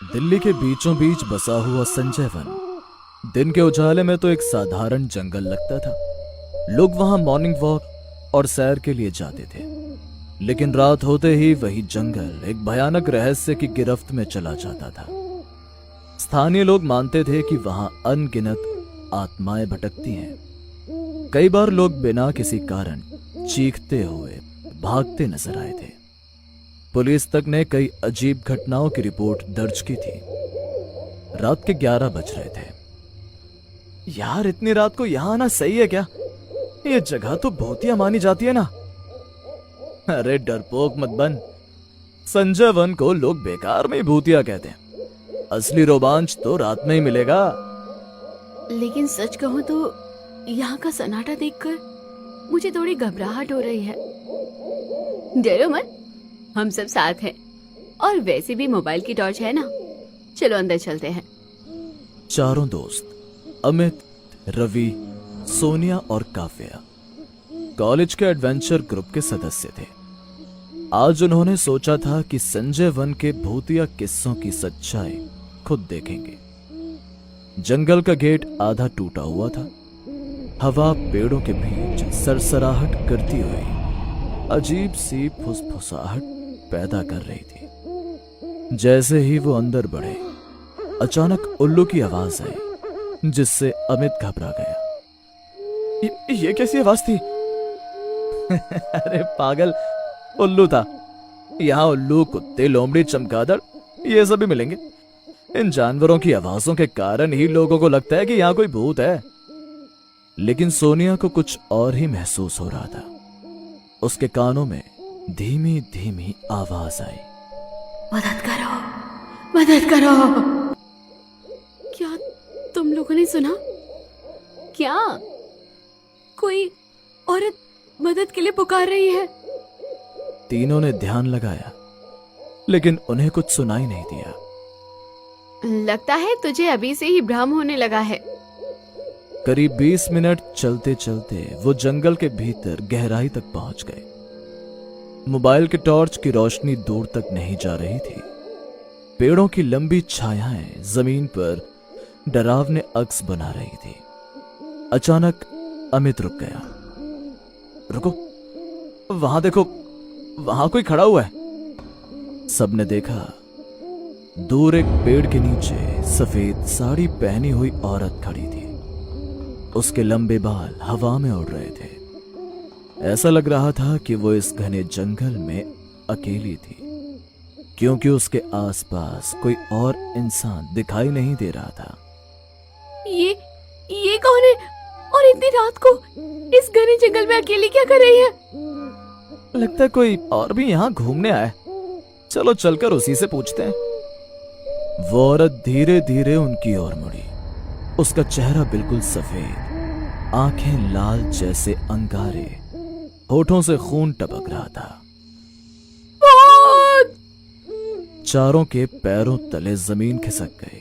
दिल्ली के बीचों बीच बसा हुआ संजय वन दिन के उजाले में तो एक साधारण जंगल लगता था। लोग वहां मॉर्निंग वॉक और सैर के लिए जाते थे, लेकिन रात होते ही वही जंगल एक भयानक रहस्य की गिरफ्त में चला जाता था। स्थानीय लोग मानते थे कि वहां अनगिनत आत्माएं भटकती हैं। कई बार लोग बिना किसी कारण चीखते हुए भागते नजर आए थे। पुलिस तक ने कई अजीब घटनाओं की रिपोर्ट दर्ज की थी। रात के 11 बज रहे थे। यार, इतनी रात को यहां आना सही है क्या? ये जगह तो भूतिया मानी जाती है ना। अरे डरपोक मत बन। संजय वन को लोग बेकार में ही भूतिया कहते हैं। असली रोमांच तो रात में ही मिलेगा। लेकिन सच कहूं तो यहाँ का सन्नाटा देखकर मुझे थोड़ी घबराहट हो रही है। डरो मत, हम सब साथ हैं। और वैसे भी मोबाइल की टॉर्च है ना। चलो अंदर चलते हैं। चारों दोस्त अमित, रवि, सोनिया और काव्या कॉलेज के एडवेंचर ग्रुप के सदस्य थे। आज उन्होंने सोचा था कि संजय वन के भूतिया किस्सों की सच्चाई खुद देखेंगे। जंगल का गेट आधा टूटा हुआ था। हवा पेड़ों के बीच सरसराहट करती हुई अजीब सी फुसफुसाहट पैदा कर रही थी। जैसे ही वो अंदर बढ़े, अचानक उल्लू की आवाज आई, जिससे अमित घबरा गया। ये कैसी आवाज थी? अरे पागल, उल्लू था। यहाँ उल्लू, कुत्ते, लोमड़ी, चमगादड़ ये सभी मिलेंगे। इन जानवरों की आवाजों के कारण ही लोगों को लगता है कि यहाँ कोई भूत है। लेकिन सोनिया को कुछ और ही महसूस हो रहा था। उसके कानों में धीमी धीमी आवाज आई, मदद करो, मदद करो। क्या तुम लोगों ने सुना? क्या कोई औरत मदद के लिए पुकार रही है? तीनों ने ध्यान लगाया, लेकिन उन्हें कुछ सुनाई नहीं दिया। लगता है तुझे अभी से ही भ्रम होने लगा है। करीब 20 मिनट चलते चलते वो जंगल के भीतर गहराई तक पहुंच गए। मोबाइल के टॉर्च की रोशनी दूर तक नहीं जा रही थी। पेड़ों की लंबी छायाएं जमीन पर डरावने अक्स बना रही थी। अचानक अमित रुक गया। रुको, वहां देखो, वहां कोई खड़ा हुआ है। सबने देखा। दूर एक पेड़ के नीचे सफेद साड़ी पहनी हुई औरत खड़ी थी। उसके लंबे बाल हवा में उड़ रहे थे। ऐसा लग रहा था कि वो इस घने जंगल में अकेली थी, क्योंकि उसके आसपास कोई और इंसान दिखाई नहीं दे रहा था। ये कौन है? और इतनी रात को इस घने जंगल में अकेली क्या कर रही है? लगता है कोई और भी यहाँ घूमने आया। चलो चलकर उसी से पूछते हैं। वो औरत धीरे धीरे उनकी ओर मुड़ी। उसका चेहरा बिल्कुल सफेद, आंखें लाल जैसे अंगारे, होठों से खून टपक रहा था। चारों के पैरों तले जमीन खिसक गई।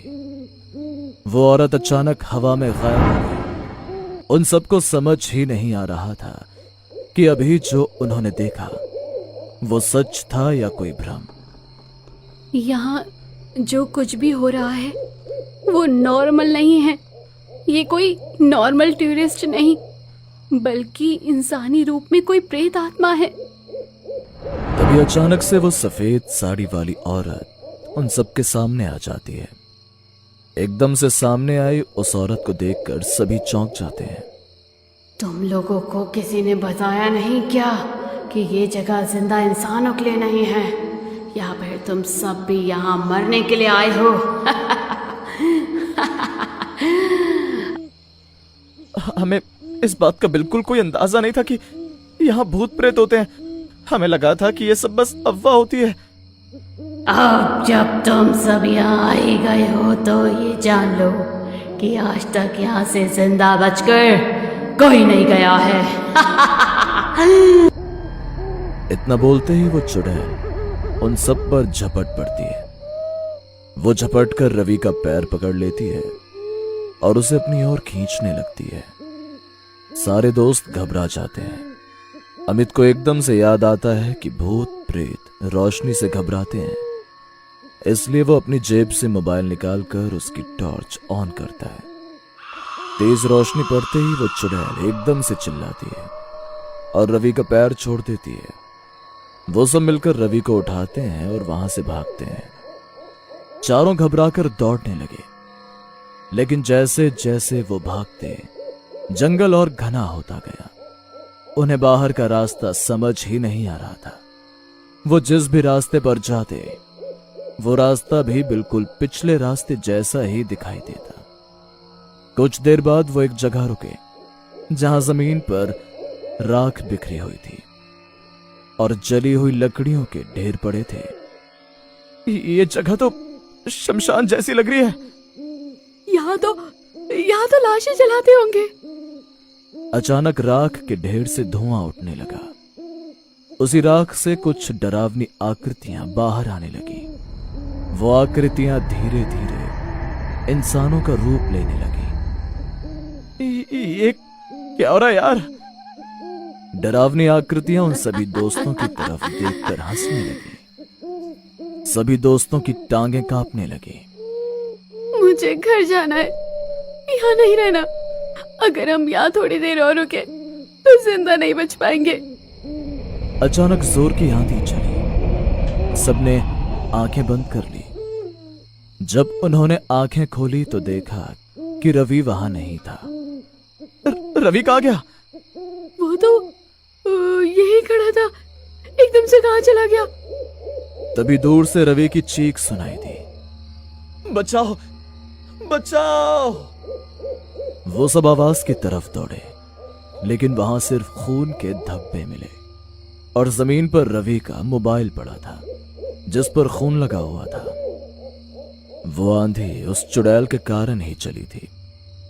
वो औरत अचानक हवा में गायब हो गई। उन सबको समझ ही नहीं आ रहा था कि अभी जो उन्होंने देखा वो सच था या कोई भ्रम। यहाँ जो कुछ भी हो रहा है वो नॉर्मल नहीं है। ये कोई नॉर्मल टूरिस्ट नहीं, बल्कि इंसानी रूप में कोई प्रेत आत्मा है। तभी अचानक से वो सफेद साड़ी वाली औरत उन सबके सामने आ जाती है। एकदम से सामने आई उस औरत को देखकर सभी चौंक जाते हैं। तुम लोगों को किसी ने बताया नहीं क्या कि ये जगह जिंदा इंसानों के लिए नहीं है, या फिर तुम सब भी यहाँ मरने के लिए आए हो? हमें इस बात का बिल्कुल कोई अंदाजा नहीं था कि यहाँ भूत प्रेत होते हैं। हमें लगा था कि ये सब बस अफवाह होती है। अब जब तुम सब यहाँ आ ही गए हो तो ये जान लो कि आज तक यहाँ से जिंदा बचकर कोई नहीं गया है। इतना बोलते ही वो चुड़ैल उन सब पर झपट पड़ती है। वो झपट कर रवि का पैर पकड़ लेती है और उसे अपनी ओर खींचने लगती है। सारे दोस्त घबरा जाते हैं। अमित को एकदम से याद आता है कि भूत प्रेत रोशनी से घबराते हैं। इसलिए वो अपनी जेब से मोबाइल निकालकर उसकी टॉर्च ऑन करता है। तेज रोशनी पड़ते ही वो चुड़ैल एकदम से चिल्लाती है और रवि का पैर छोड़ देती है। वो सब मिलकर रवि को उठाते हैं और वहां से भागते हैं। चारों घबराकर दौड़ने लगे, लेकिन जैसे जैसे वो भागते जंगल और घना होता गया। उन्हें बाहर का रास्ता समझ ही नहीं आ रहा था। वो जिस भी रास्ते पर जाते वो रास्ता भी बिल्कुल पिछले रास्ते जैसा ही दिखाई देता। कुछ देर बाद वो एक जगह रुके जहां जमीन पर राख बिखरी हुई थी और जली हुई लकड़ियों के ढेर पड़े थे। ये जगह तो शमशान जैसी लग रही है। यहाँ तो लाशें जलाते होंगे। अचानक राख के ढेर से धुआं उठने लगा। उसी राख से कुछ डरावनी आकृतियां बाहर आने लगी। वो आकृतियां धीरे धीरे इंसानों का रूप लेने लगी। ये क्या हो रहा है यार? डरावनी आकृतियां उन सभी दोस्तों की तरफ देखकर हंसने लगी। सभी दोस्तों की टांगें कांपने लगी। मुझे घर जाना है, यहाँ नहीं रहना। अगर हम यहाँ थोड़ी देर और रुके तो जिंदा नहीं बच पाएंगे। अचानक जोर की आंधी चली। सबने आंखें बंद कर ली। जब उन्होंने आंखें खोली तो देखा कि रवि वहां नहीं था। रवि कहाँ गया? वो तो यही खड़ा था, एकदम से कहाँ चला गया? तभी दूर से रवि की चीख सुनाई दी, बचाओ बचाओ। वो सब आवाज की तरफ दौड़े, लेकिन वहां सिर्फ खून के धब्बे मिले और जमीन पर रवि का मोबाइल पड़ा था जिस पर खून लगा हुआ था। वो आंधी उस चुड़ैल के कारण ही चली थी,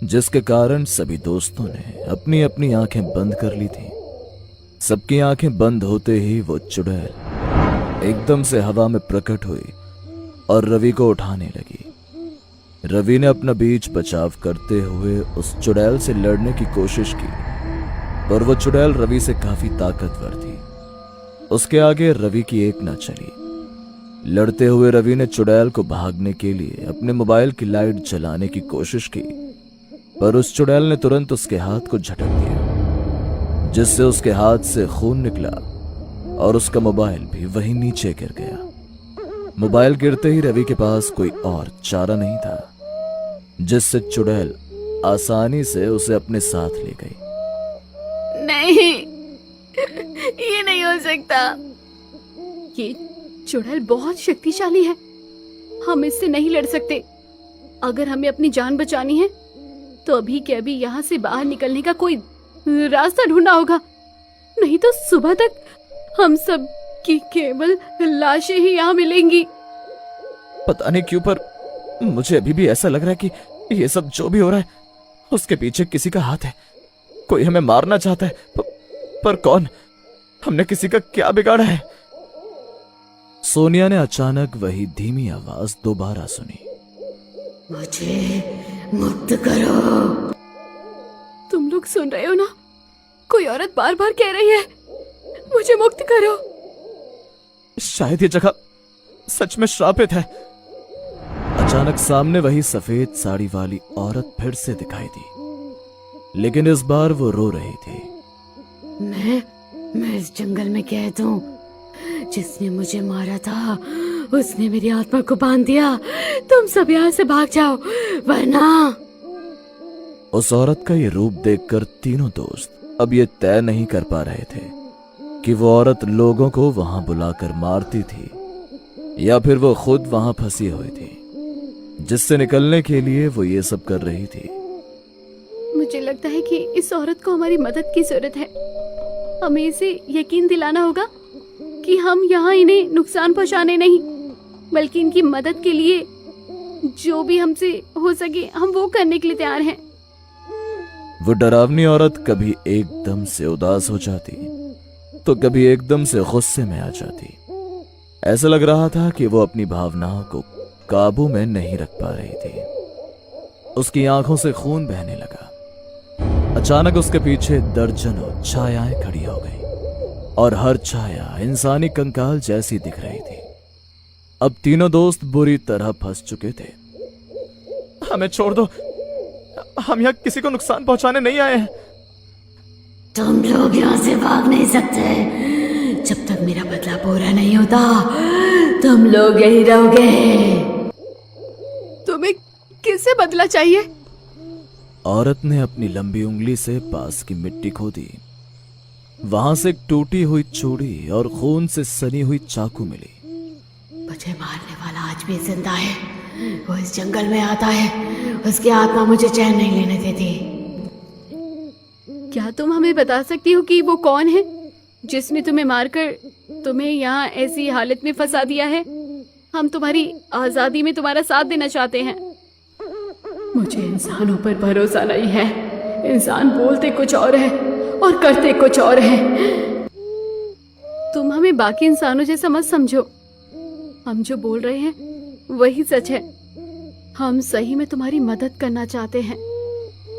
जिसके कारण सभी दोस्तों ने अपनी अपनी आंखें बंद कर ली थी। सबकी आंखें बंद होते ही वो चुड़ैल एकदम से हवा में प्रकट हुई और रवि को उठाने लगी। रवि ने अपना बीच बचाव करते हुए उस चुड़ैल से लड़ने की कोशिश की, पर वो चुड़ैल रवि से काफी ताकतवर थी। उसके आगे रवि की एक न चली। लड़ते हुए रवि ने चुड़ैल को भागने के लिए अपने मोबाइल की लाइट जलाने की कोशिश की, पर उस चुड़ैल ने तुरंत उसके हाथ को झटक दिया, जिससे उसके हाथ से खून निकला और उसका मोबाइल भी वहीं नीचे गिर गया। मोबाइल गिरते ही रवि के पास कोई और चारा नहीं था, जिससे चुड़ैल आसानी से उसे अपने साथ ले गई। नहीं, ये नहीं हो सकता। ये चुड़ैल बहुत शक्तिशाली है, हम इससे नहीं लड़ सकते। अगर हमें अपनी जान बचानी है तो अभी के अभी यहाँ से बाहर निकलने का कोई रास्ता ढूंढना होगा, नहीं तो सुबह तक हम सब की केवल लाशें ही यहाँ मिलेंगी। पता नहीं क्यों, पर मुझे अभी भी ऐसा लग रहा है कि ये सब जो भी हो रहा है उसके पीछे किसी का हाथ है। कोई हमें मारना चाहता है, पर कौन? हमने किसी का क्या बिगाड़ा है? सोनिया ने अचानक वही धीमी आवाज दोबारा सुनी, मुझे मुक्त करो। तुम लोग सुन रहे हो ना? कोई औरत बार बार कह रही है, मुझे मुक्त करो। शायद ये जगह सच में श्रापित है। अचानक सामने वही सफेद साड़ी वाली औरत फिर से दिखाई दी, लेकिन इस बार वो रो रही थी। मैं इस जंगल में कैद हूँ। जिसने मुझे मारा था उसने मेरी आत्मा को बांध दिया। तुम सब यहाँ से भाग जाओ, वरना। उस औरत का ये रूप देखकर तीनों दोस्त अब ये तय नहीं कर पा रहे थे कि वो औरत लोगों को वहां बुलाकर मारती थी या फिर वो खुद वहां फंसी हुई थी, जिससे निकलने के लिए वो ये सब कर रही थी। मुझे लगता है कि इस औरत को हमारी मदद की जरूरत है। हमें इसे यकीन दिलाना होगा कि हम यहाँ इन्हें नुकसान पहुंचाने नहीं, बल्कि इनकी मदद के लिए जो भी हमसे हो सके हम वो करने के लिए तैयार हैं। वो डरावनी औरत कभी एकदम से उदास हो जाती तो कभी एकदम से गुस्से में आ जाती। ऐसा लग रहा था कि वो अपनी भावनाओं को काबू में नहीं रख पा रही थी। उसकी आंखों से खून बहने लगा। अचानक उसके पीछे दर्जनों छायाएं खड़ी हो गई और हर छाया इंसानी कंकाल जैसी दिख रही थी। अब तीनों दोस्त बुरी तरह फंस चुके थे। हमें छोड़ दो, हम यहाँ किसी को नुकसान पहुंचाने नहीं आए हैं। तुम लोग यहाँ से भाग नहीं सकते। जब तक मेरा बदला पूरा नहीं होता तुम लोग यही रहोगे। तुम्हें किससे बदला चाहिए? औरत ने अपनी लंबी उंगली से पास की मिट्टी खोदी। वहां से एक टूटी हुई चूड़ी और खून से सनी हुई चाकू मिली। मुझे मारने वाला आज भी जिंदा है। वो इस जंगल में आता है, उसकी आत्मा मुझे चैन नहीं लेने देती। क्या तुम हमें बता सकती हो कि वो कौन है जिसने तुम्हें मारकर तुम्हें यहाँ ऐसी हालत में फंसा दिया है? हम तुम्हारी आजादी में तुम्हारा साथ देना चाहते हैं। मुझे इंसानों पर भरोसा नहीं है। इंसान बोलते कुछ और है और करते कुछ और है। तुम हमें बाकी इंसानों जैसा मत समझो। हम जो बोल रहे हैं वही सच है। हम सही में तुम्हारी मदद करना चाहते हैं।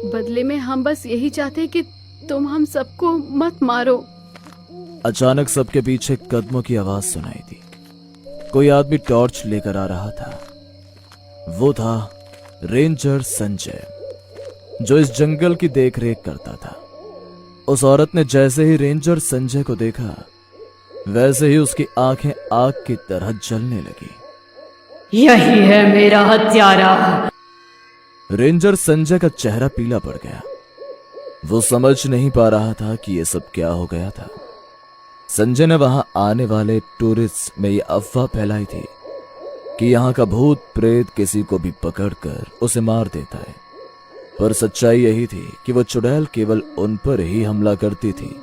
बदले में हम बस यही चाहते हैं कि तुम हम सबको मत मारो। अचानक सबके पीछे कदमों की आवाज सुनाई दी। कोई आदमी टॉर्च लेकर आ रहा था। वो था रेंजर संजय, जो इस जंगल की देखरेख करता था। उस औरत ने जैसे ही रेंजर संजय को देखा, वैसे ही उसकी आंखें आग की तरह जलने लगी। यही है मेरा हत्यारा। रेंजर संजय का चेहरा पीला पड़ गया। वो समझ नहीं पा रहा था कि ये सब क्या हो गया था। संजय ने वहां आने वाले टूरिस्ट में ये अफवाह फैलाई थी कि यहाँ का भूत प्रेत किसी को भी पकड़कर उसे मार देता है, पर सच्चाई यही थी कि वो चुड़ैल केवल उन पर ही हमला करती थी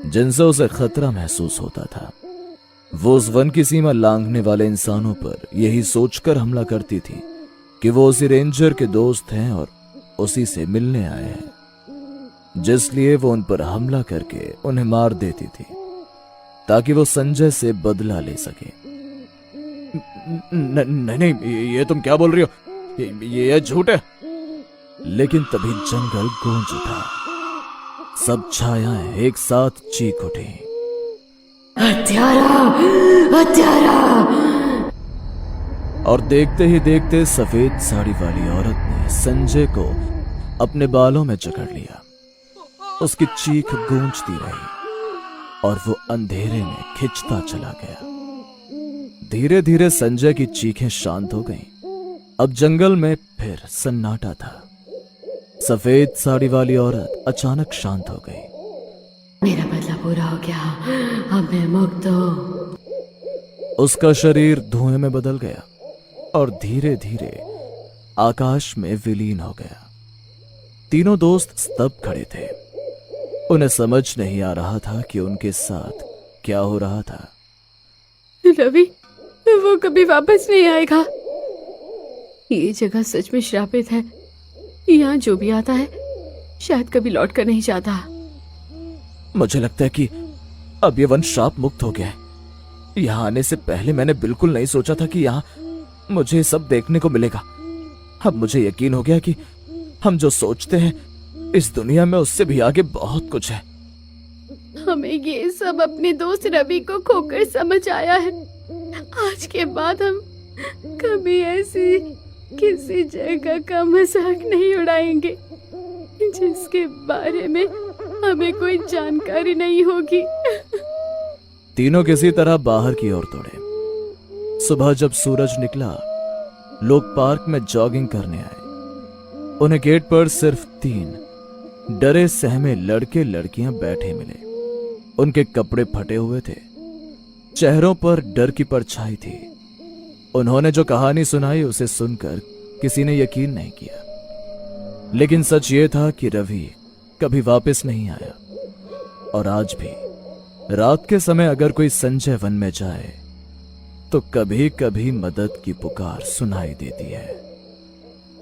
जिनसे उसे खतरा महसूस होता था। वो उस वन की सीमा लांघने वाले इंसानों पर यही सोचकर हमला करती थी कि वो उसी रेंजर के दोस्त हैं और उसी से मिलने आए हैं, जिसलिए वो उन पर हमला करके उन्हें मार देती थी ताकि वो संजय से बदला ले सके। नहीं, ये तुम क्या बोल रही हो? ये झूठ है। लेकिन तभी जंगल गूंज उठा। सब छायाएं एक साथ चीख उठी। हत्यारा, हत्यारा! और देखते ही देखते सफेद साड़ी वाली औरत ने संजय को अपने बालों में जकड़ लिया। उसकी चीख गूंजती रही और वो अंधेरे में खिंचता चला गया। धीरे धीरे संजय की चीखें शांत हो गईं। अब जंगल में फिर सन्नाटा था। सफेद साड़ी वाली औरत अचानक शांत हो गई। मेरा बदला पूरा हो गया, अब मैं मुक्त हूं। उसका शरीर धुएं में बदल गया और धीरे धीरे आकाश में विलीन हो गया। तीनों दोस्त स्तब्ध खड़े थे। उन्हें समझ नहीं आ रहा था कि उनके साथ क्या हो रहा था। रवि, वो कभी वापस नहीं आएगा। ये जगह सच में श्रापित है। यहाँ जो भी आता है शायद कभी लौट कर नहीं जाता। मुझे लगता है कि अब ये वन श्राप मुक्त हो गया है। यहाँ आने से पहले मैंने बिल्कुल नहीं सोचा था कि यहाँ मुझे सब देखने को मिलेगा। अब मुझे यकीन हो गया कि हम जो सोचते हैं इस दुनिया में उससे भी आगे बहुत कुछ है। हमें ये सब अपने दोस्त रवि को खोकर समझ आया है। आज के बाद हम कभी ऐसी किसी जगह का मजाक नहीं उड़ाएंगे जिसके बारे में हमें कोई जानकारी नहीं होगी। तीनों किसी तरह बाहर की ओर दौड़े। सुबह जब सूरज निकला, लोग पार्क में जॉगिंग करने आए। उन्हें गेट पर सिर्फ 3 डरे सहमे लड़के लड़कियां बैठे मिले। उनके कपड़े फटे हुए थे, चेहरों पर डर की परछाई थी। उन्होंने जो कहानी सुनाई उसे सुनकर किसी ने यकीन नहीं किया, लेकिन सच ये था कि रवि कभी वापस नहीं आया। और आज भी रात के समय अगर कोई संजय वन में जाए तो कभी कभी मदद की पुकार सुनाई देती है।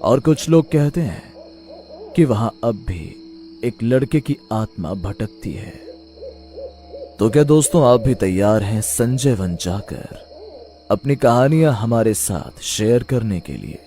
और कुछ लोग कहते हैं कि वहां अब भी एक लड़के की आत्मा भटकती है। तो क्या दोस्तों, आप भी तैयार हैं संजय वन जाकर अपनी कहानियां हमारे साथ शेयर करने के लिए?